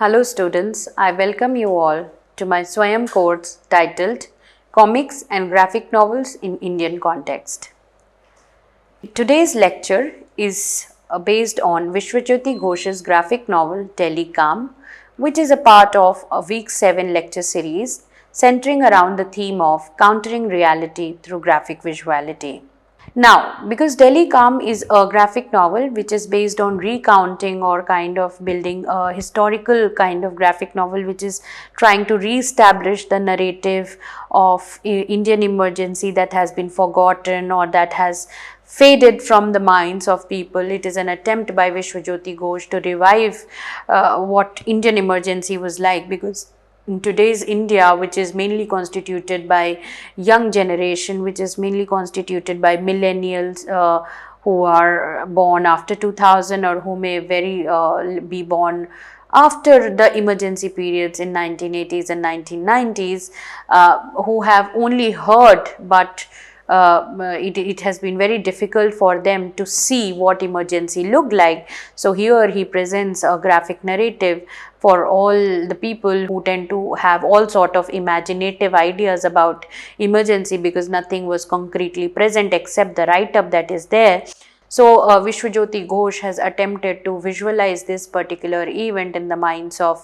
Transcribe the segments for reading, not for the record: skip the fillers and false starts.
Hello students, I welcome you all to my Swayam course titled Comics and Graphic Novels in Indian Context. Today's lecture is based on Vishwajyoti Ghosh's graphic novel Delhi Calm, which is a part of a week 7 lecture series centering around the theme of countering reality through graphic visuality. Now, because Delhi Calm is a graphic novel which is based on recounting or kind of building a historical kind of graphic novel which is trying to re-establish the narrative of Indian emergency that has been forgotten or that has faded from the minds of people. It is an attempt by Vishwajyoti Ghosh to revive what Indian emergency was like, because in today's India, which is mainly constituted by young generation, which is mainly constituted by millennials who are born after 2000 or who may be born after the emergency periods in 1980s and 1990s, who have only heard but it has been very difficult for them to see what emergency looked like. So here he presents a graphic narrative for all the people who tend to have all sort of imaginative ideas about emergency, because nothing was concretely present except the write-up that is there. So Vishwajyoti Ghosh has attempted to visualize this particular event in the minds of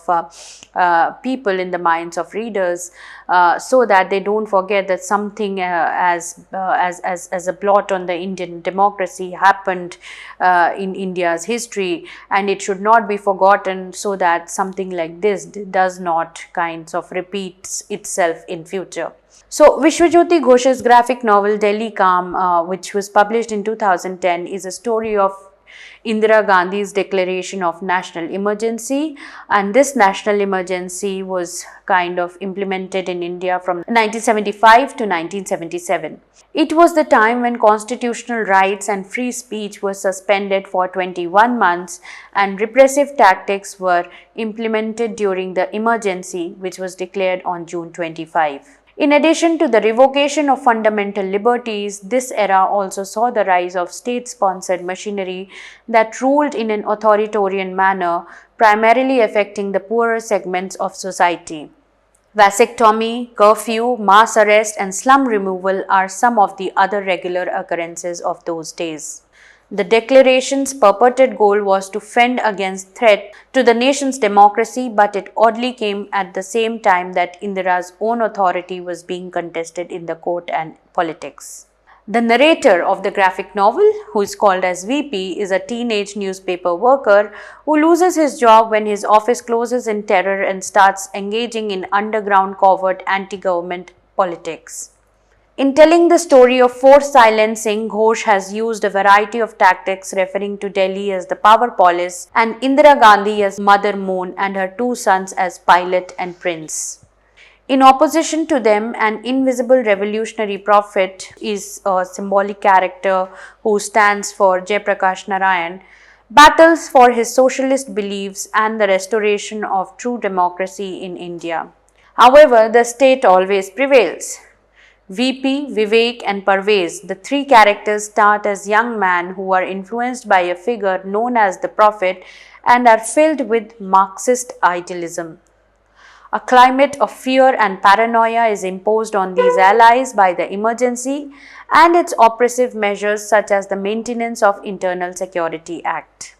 people, in the minds of readers, so that they don't forget that something as a blot on the Indian democracy happened in India's history, and it should not be forgotten, so that something like this does not kinds of repeats itself in future. So, Vishwajyoti Ghosh's graphic novel Delhi Calm, which was published in 2010, is a story of Indira Gandhi's declaration of national emergency, and this national emergency was kind of implemented in India from 1975 to 1977. It was the time when constitutional rights and free speech were suspended for 21 months and repressive tactics were implemented during the emergency, which was declared on June 25. In addition to the revocation of fundamental liberties, this era also saw the rise of state-sponsored machinery that ruled in an authoritarian manner, primarily affecting the poorer segments of society. Vasectomy, curfew, mass arrest, and slum removal are some of the other regular occurrences of those days. The declaration's purported goal was to fend against threat to the nation's democracy, but it oddly came at the same time that Indira's own authority was being contested in the court and politics. The narrator of the graphic novel, who is called as VP, is a teenage newspaper worker who loses his job when his office closes in terror and starts engaging in underground covert anti-government politics. In telling the story of forced silencing, Ghosh has used a variety of tactics, referring to Delhi as the power police and Indira Gandhi as Mother Moon and her two sons as Pilot and Prince. In opposition to them, an invisible revolutionary prophet is a symbolic character who stands for Jayaprakash Narayan, battles for his socialist beliefs and the restoration of true democracy in India. However, the state always prevails. VP, Vivek and Parvez, the three characters, start as young men who are influenced by a figure known as the Prophet and are filled with Marxist idealism. A climate of fear and paranoia is imposed on these allies by the emergency and its oppressive measures such as the Maintenance of Internal Security Act.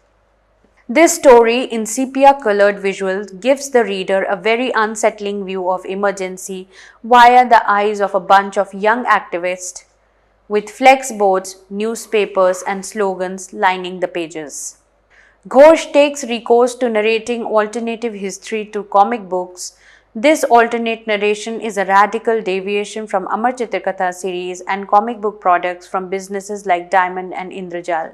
This story in sepia-colored visuals gives the reader a very unsettling view of emergency via the eyes of a bunch of young activists with flex boards, newspapers and slogans lining the pages. Ghosh takes recourse to narrating alternative history to comic books. This alternate narration is a radical deviation from Amar Chitakatha series and comic book products from businesses like Diamond and Indrajal.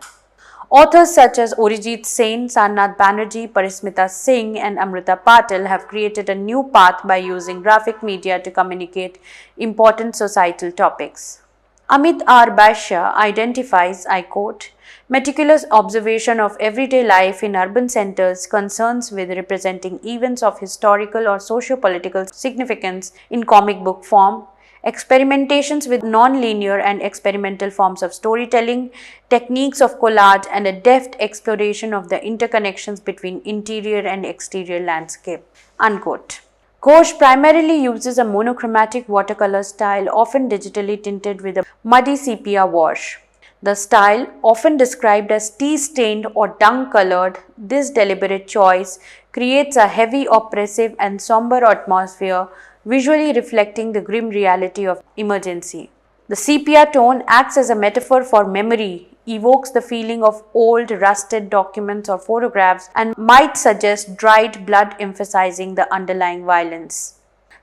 Authors such as Arijit Sen, Sarnath Banerjee, Parismita Singh and Amrita Patil have created a new path by using graphic media to communicate important societal topics. Amit R. Baishya identifies, I quote, meticulous observation of everyday life in urban centers, concerns with representing events of historical or socio-political significance in comic book form, experimentations with non-linear and experimental forms of storytelling, techniques of collage, and a deft exploration of the interconnections between interior and exterior landscape." Unquote. Ghosh primarily uses a monochromatic watercolor style, often digitally tinted with a muddy sepia wash. The style, often described as tea-stained or dung-colored, this deliberate choice creates a heavy, oppressive, and somber atmosphere, visually reflecting the grim reality of emergency. The sepia tone acts as a metaphor for memory, evokes the feeling of old, rusted documents or photographs, and might suggest dried blood, emphasizing the underlying violence.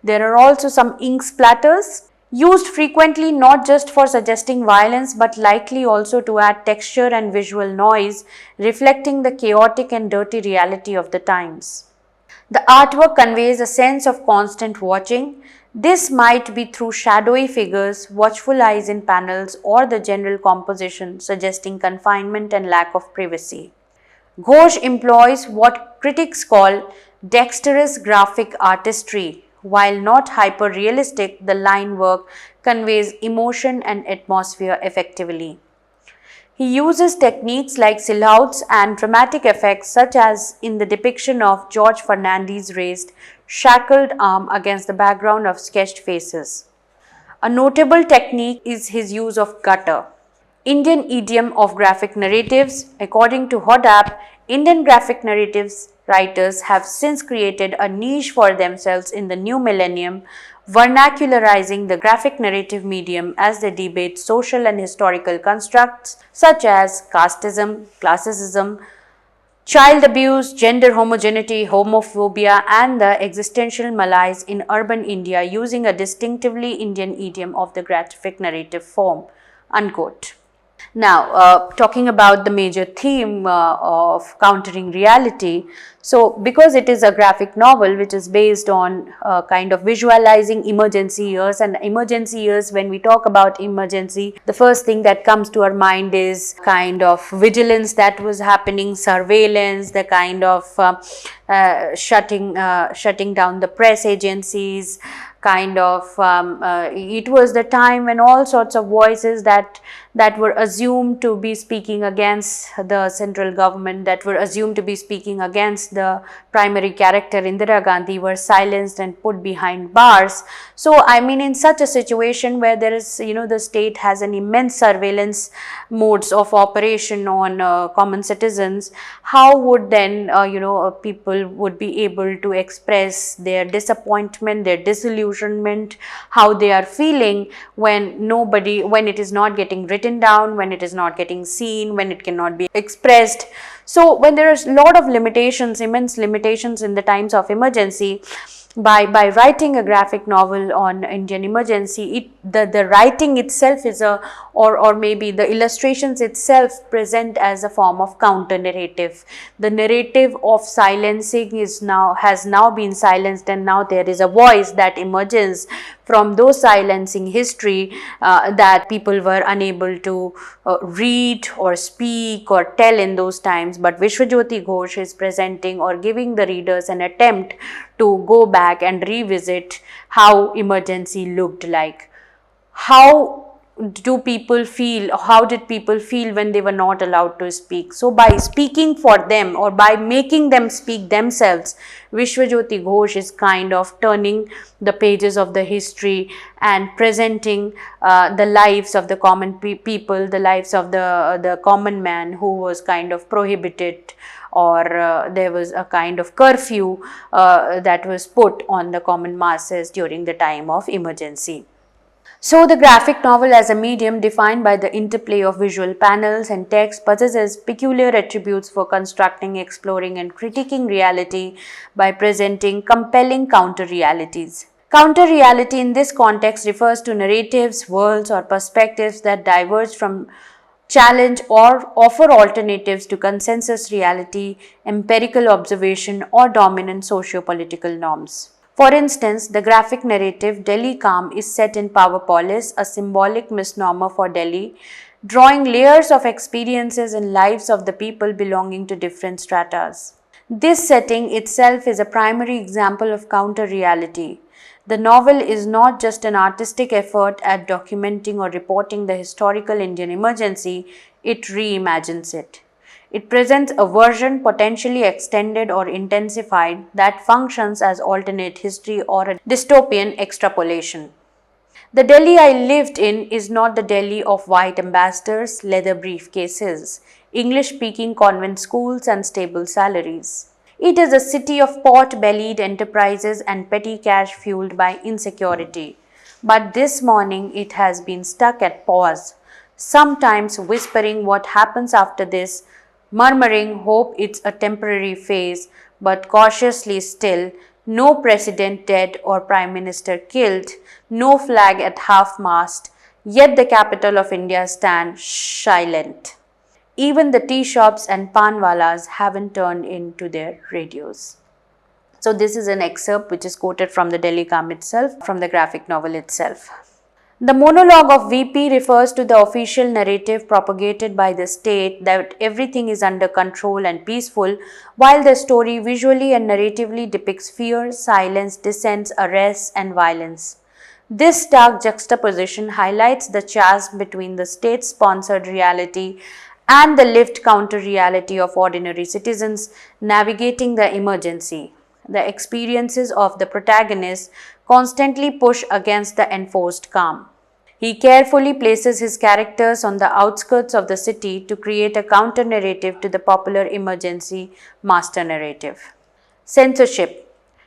There are also some ink splatters, used frequently not just for suggesting violence but likely also to add texture and visual noise, reflecting the chaotic and dirty reality of the times. The artwork conveys a sense of constant watching. This might be through shadowy figures, watchful eyes in panels, or the general composition suggesting confinement and lack of privacy. Ghosh employs what critics call dexterous graphic artistry. While not hyper-realistic, the line work conveys emotion and atmosphere effectively. He uses techniques like silhouettes and dramatic effects, such as in the depiction of George Fernandez's raised, shackled arm against the background of sketched faces. A notable technique is his use of gutter, Indian idiom of graphic narratives. According to Hodap, Indian graphic narratives writers have since created a niche for themselves in the new millennium, vernacularizing the graphic narrative medium as they debate social and historical constructs such as casteism, classicism, child abuse, gender homogeneity, homophobia, and the existential malaise in urban India, using a distinctively Indian idiom of the graphic narrative form. Unquote. Now, talking about the major theme of countering reality. So, because it is a graphic novel which is based on kind of visualizing emergency years, and emergency years, when we talk about emergency, the first thing that comes to our mind is kind of vigilance that was happening, surveillance, the kind of shutting down the press agencies, kind of it was the time when all sorts of voices that were assumed to be speaking against the central government, that were assumed to be speaking against the primary character Indira Gandhi, were silenced and put behind bars. So I mean, in such a situation where there is, the state has an immense surveillance modes of operation on common citizens, how would then people would be able to express their disappointment, their disillusionment, how they are feeling when it is not getting written down, when it is not getting seen, when it cannot be expressed. So when there is a lot of limitations, immense limitations in the times of emergency, by writing a graphic novel on Indian emergency, the writing itself is or maybe the illustrations itself present as a form of counter narrative. The narrative of silencing has now been silenced, and now there is a voice that emerges from those silencing history that people were unable to read or speak or tell in those times. But Vishwajyoti Ghosh is presenting or giving the readers an attempt to go back and revisit how emergency looked like. How did people feel when they were not allowed to speak? So by speaking for them, or by making them speak themselves, Vishwajyoti Ghosh is kind of turning the pages of the history and presenting the lives of the common people, the lives of the common man who was kind of prohibited, or there was a kind of curfew that was put on the common masses during the time of emergency. So the graphic novel as a medium defined by the interplay of visual panels and text possesses peculiar attributes for constructing, exploring, and critiquing reality by presenting compelling counter-realities. Counter-reality in this context refers to narratives, worlds, or perspectives that diverge from, challenge, or offer alternatives to consensus reality, empirical observation, or dominant socio-political norms. For instance, the graphic narrative Delhi Calm is set in Powerpolis, a symbolic misnomer for Delhi, drawing layers of experiences and lives of the people belonging to different stratas. This setting itself is a primary example of counter-reality. The novel is not just an artistic effort at documenting or reporting the historical Indian emergency, it reimagines it. It presents a version potentially extended or intensified that functions as alternate history or a dystopian extrapolation. The Delhi I lived in is not the Delhi of white ambassadors, leather briefcases, English speaking convent schools, and stable salaries. It is a city of pot bellied enterprises and petty cash fueled by insecurity. But this morning it has been stuck at pause, sometimes whispering what happens after this, murmuring hope it's a temporary phase, but cautiously still, no president dead or prime minister killed, no flag at half mast, yet the capital of India stands silent. Even the tea shops and panwalas haven't turned into their radios. So this is an excerpt which is quoted from the Delhi Calm itself, from the graphic novel itself. The monologue of VP refers to the official narrative propagated by the state that everything is under control and peaceful, while the story visually and narratively depicts fear, silence, dissent, arrests, and violence. This stark juxtaposition highlights the chasm between the state-sponsored reality and the lived counter-reality of ordinary citizens navigating the emergency. The experiences of the protagonist constantly push against the enforced calm. He carefully places his characters on the outskirts of the city to create a counter-narrative to the popular emergency master narrative. Censorship.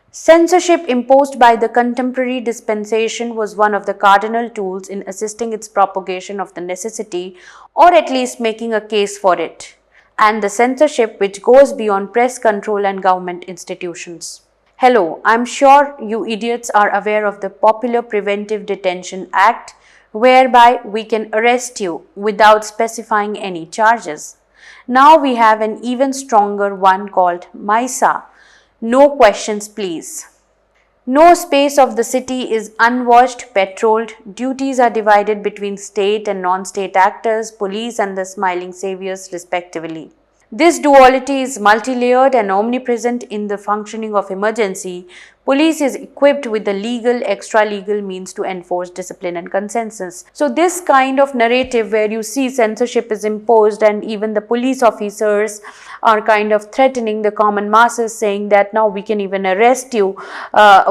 Censorship imposed by the contemporary dispensation was one of the cardinal tools in assisting its propagation of the necessity, or at least making a case for it, and the censorship which goes beyond press control and government institutions. Hello, I'm sure you idiots are aware of the Popular Preventive Detention Act, whereby we can arrest you without specifying any charges. Now we have an even stronger one called MISA, no questions please. No space of the city is unwatched, patrolled. Duties are divided between state and non-state actors, police and the smiling saviors respectively. This duality is multi-layered and omnipresent in the functioning of emergency. Police is equipped with the legal, extra-legal means to enforce discipline and consensus. So this kind of narrative where you see censorship is imposed and even the police officers are kind of threatening the common masses, saying that now we can even arrest you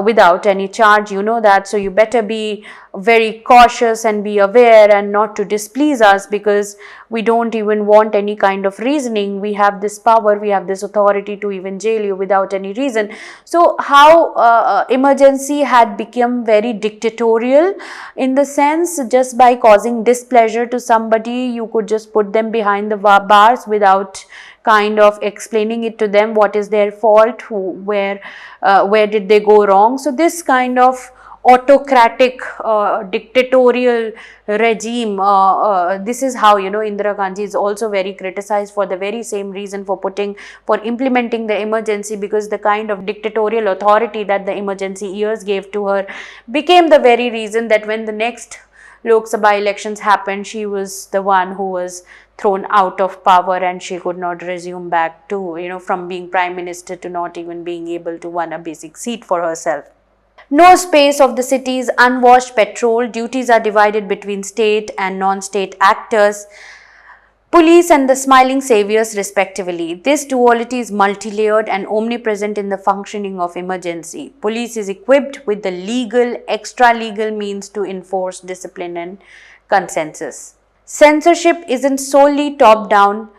without any charge, you know that, so you better be very cautious and be aware and not to displease us because we don't even want any kind of reasoning. We have this power, we have this authority to even jail you without any reason. So how emergency had become very dictatorial in the sense, just by causing displeasure to somebody, you could just put them behind the bars without kind of explaining it to them what is their fault, where did they go wrong. So this kind of autocratic dictatorial regime, this is how, you know, Indira Gandhi is also very criticized for the very same reason, for implementing the emergency, because the kind of dictatorial authority that the emergency years gave to her became the very reason that when the next Lok Sabha elections happened, she was the one who was thrown out of power and she could not resume back to, you know, from being prime minister to not even being able to win a basic seat for herself. No space of the city is unwatched, patrolled. Duties are divided between state and non-state actors, police and the smiling saviors respectively. This duality is multi-layered and omnipresent in the functioning of emergency. Police is equipped with the legal, extra-legal means to enforce discipline and consensus. Censorship isn't solely top-down.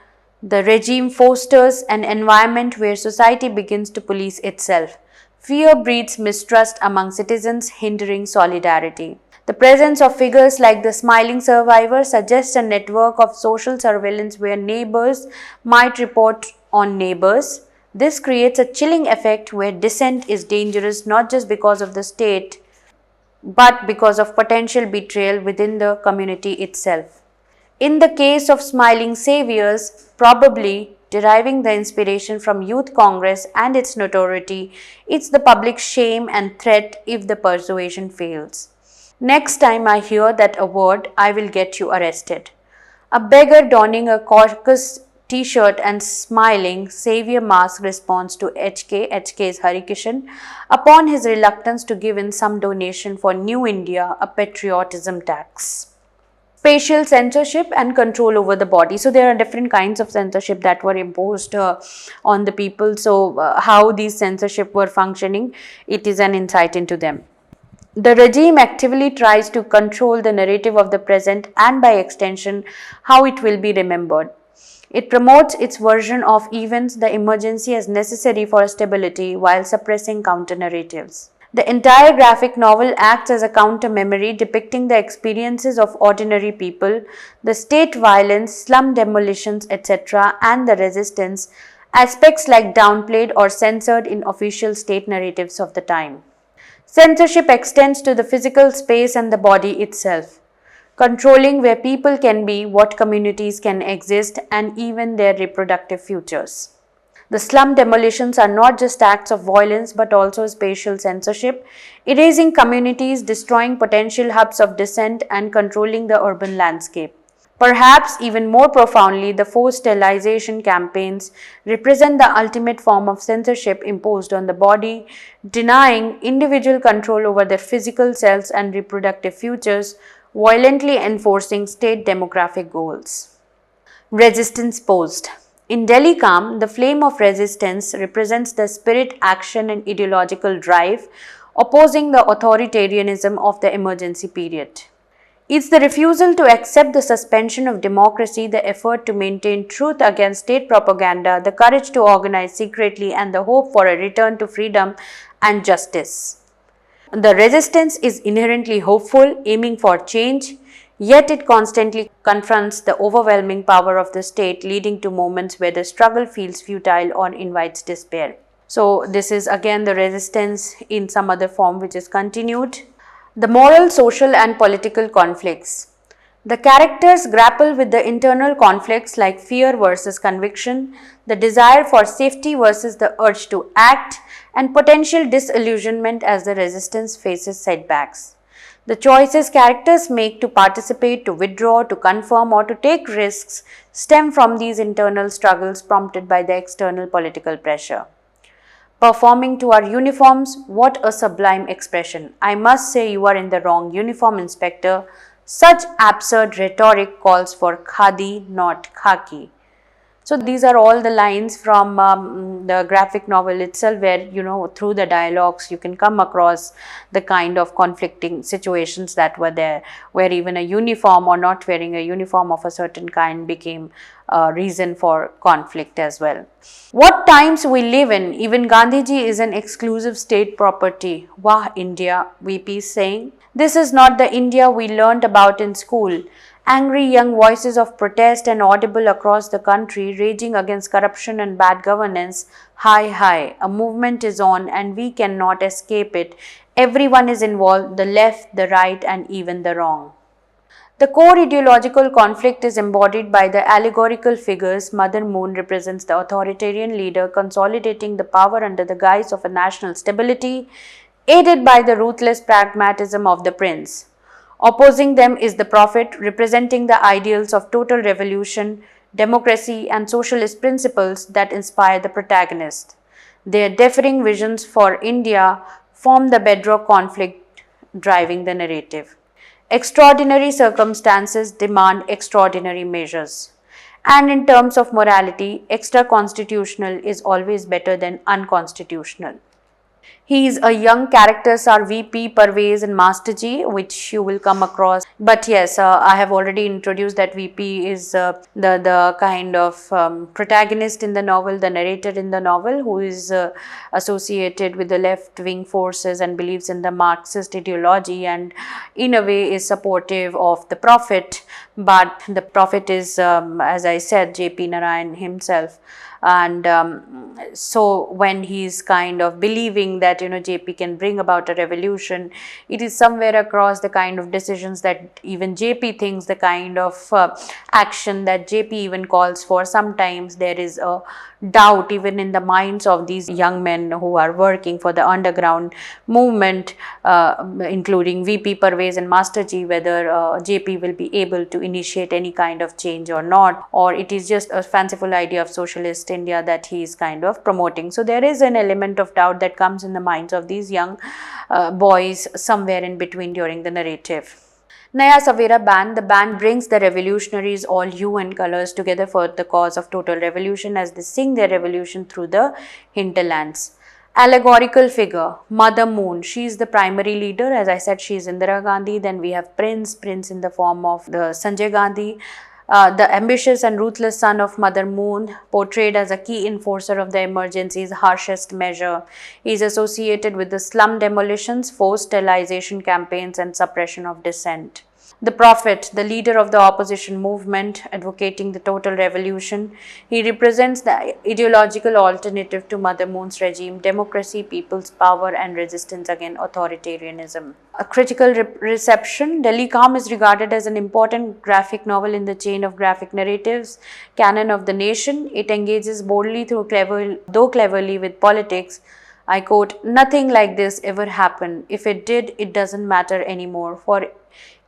The regime fosters an environment where society begins to police itself. Fear breeds mistrust among citizens, hindering solidarity. The presence of figures like the smiling survivor suggests a network of social surveillance where neighbors might report on neighbors. This creates a chilling effect where dissent is dangerous not just because of the state, but because of potential betrayal within the community itself. In the case of smiling saviors, probably deriving the inspiration from Youth Congress and its notoriety, it's the public shame and threat if the persuasion fails. Next time I hear that a word, I will get you arrested. A beggar donning a caucus t-shirt and smiling savior mask responds to HK's Harikishan upon his reluctance to give in some donation for New India, a patriotism tax. Spatial censorship and control over the body. So there are different kinds of censorship that were imposed on the people. So how these censorship were functioning, it is an insight into them. The regime actively tries to control the narrative of the present and by extension how it will be remembered. It promotes its version of events, the emergency as necessary for stability while suppressing counter-narratives. The entire graphic novel acts as a counter-memory depicting the experiences of ordinary people, the state violence, slum demolitions, etc., and the resistance, aspects like downplayed or censored in official state narratives of the time. Censorship extends to the physical space and the body itself, controlling where people can be, what communities can exist, and even their reproductive futures. The slum demolitions are not just acts of violence but also spatial censorship, erasing communities, destroying potential hubs of dissent, and controlling the urban landscape. Perhaps even more profoundly, the forced sterilization campaigns represent the ultimate form of censorship imposed on the body, denying individual control over their physical selves and reproductive futures, violently enforcing state demographic goals. Resistance posed. In Delhi Calm, the flame of resistance represents the spirit, action, and ideological drive opposing the authoritarianism of the emergency period. It's the refusal to accept the suspension of democracy, the effort to maintain truth against state propaganda, the courage to organize secretly, and the hope for a return to freedom and justice. The resistance is inherently hopeful, aiming for change, yet it constantly confronts the overwhelming power of the state, leading to moments where the struggle feels futile or invites despair. So this is again the resistance in some other form which is continued. The moral, social and political conflicts. The characters grapple with the internal conflicts like fear versus conviction, the desire for safety versus the urge to act, and potential disillusionment as the resistance faces setbacks. The choices characters make to participate, to withdraw, to conform, or to take risks stem from these internal struggles prompted by the external political pressure. Performing to our uniforms, what a sublime expression. I must say you are in the wrong uniform, Inspector. Such absurd rhetoric calls for khadi, not khaki. So these are all the lines from the graphic novel itself where, through the dialogues you can come across the kind of conflicting situations that were there, where even a uniform or not wearing a uniform of a certain kind became a reason for conflict as well. What times we live in, even Gandhiji is an exclusive state property. Wah, India, VP is saying. This is not the India we learnt about in school. Angry young voices of protest and audible across the country raging against corruption and bad governance. Hi, hi, a movement is on and we cannot escape it. Everyone is involved, the left, the right and even the wrong. The core ideological conflict is embodied by the allegorical figures. Mother Moon represents the authoritarian leader consolidating the power under the guise of a national stability, aided by the ruthless pragmatism of the prince. Opposing them is the prophet, representing the ideals of total revolution, democracy, and socialist principles that inspire the protagonist. Their differing visions for India form the bedrock conflict driving the narrative. Extraordinary circumstances demand extraordinary measures. And in terms of morality, extra-constitutional is always better than unconstitutional. He is a young characters are VP, Parvez and Master G, which you will come across. But yes, I have already introduced that VP is the kind of protagonist in the novel, the narrator in the novel, who is associated with the left-wing forces and believes in the Marxist ideology and in a way is supportive of the prophet. But the prophet is, as I said, J.P. Narayan himself. and so when he's kind of believing that JP can bring about a revolution, it is somewhere across the kind of decisions that even JP thinks, the kind of action that JP even calls for. Sometimes there is a doubt even in the minds of these young men who are working for the underground movement, including VP Parvez and Master Ji, whether JP will be able to initiate any kind of change or not, or it is just a fanciful idea of socialist India that he is kind of promoting. So there is an element of doubt that comes in the minds of these young boys somewhere in between during the narrative. Naya Savera Band. The band brings the revolutionaries, all hue and colors, together for the cause of total revolution as they sing their revolution through the hinterlands. Allegorical figure, Mother Moon. She is the primary leader. As I said, she is Indira Gandhi. Then we have Prince in the form of the Sanjay Gandhi. The ambitious and ruthless son of Mother Moon, portrayed as a key enforcer of the emergency's harshest measure. He is associated with the slum demolitions, forced sterilization campaigns, and suppression of dissent. The Prophet, the leader of the opposition movement, advocating the total revolution. He represents the ideological alternative to Mother Moon's regime: democracy, people's power, and resistance against authoritarianism. A critical reception. Delhi Calm is regarded as an important graphic novel in the chain of graphic narratives canon of the nation. It engages boldly though cleverly with politics. I quote, "Nothing like this ever happened. If it did, it doesn't matter anymore, for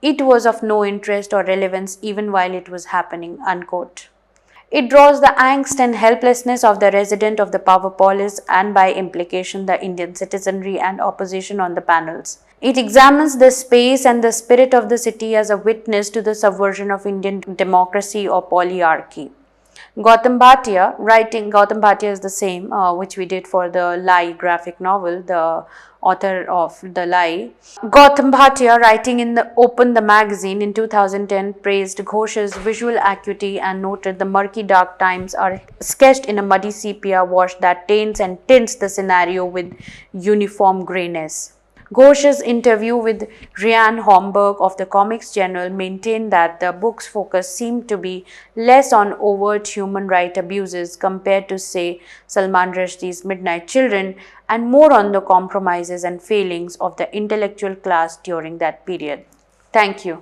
it was of no interest or relevance even while it was happening," unquote. It draws the angst and helplessness of the resident of the power polis and by implication the Indian citizenry and opposition on the panels. It examines the space and the spirit of the city as a witness to the subversion of Indian democracy or polyarchy. Gautam Bhatia is the same, which we did for the Lie graphic novel, the author of the Lie. Gautam Bhatia, writing in the Open the magazine in 2010, praised Ghosh's visual acuity and noted the murky dark times are sketched in a muddy sepia wash that taints and tints the scenario with uniform grayness. Ghosh's interview with Ryan Homburg of the Comics Journal maintained that the book's focus seemed to be less on overt human rights abuses compared to, say, Salman Rushdie's Midnight Children, and more on the compromises and failings of the intellectual class during that period. Thank you.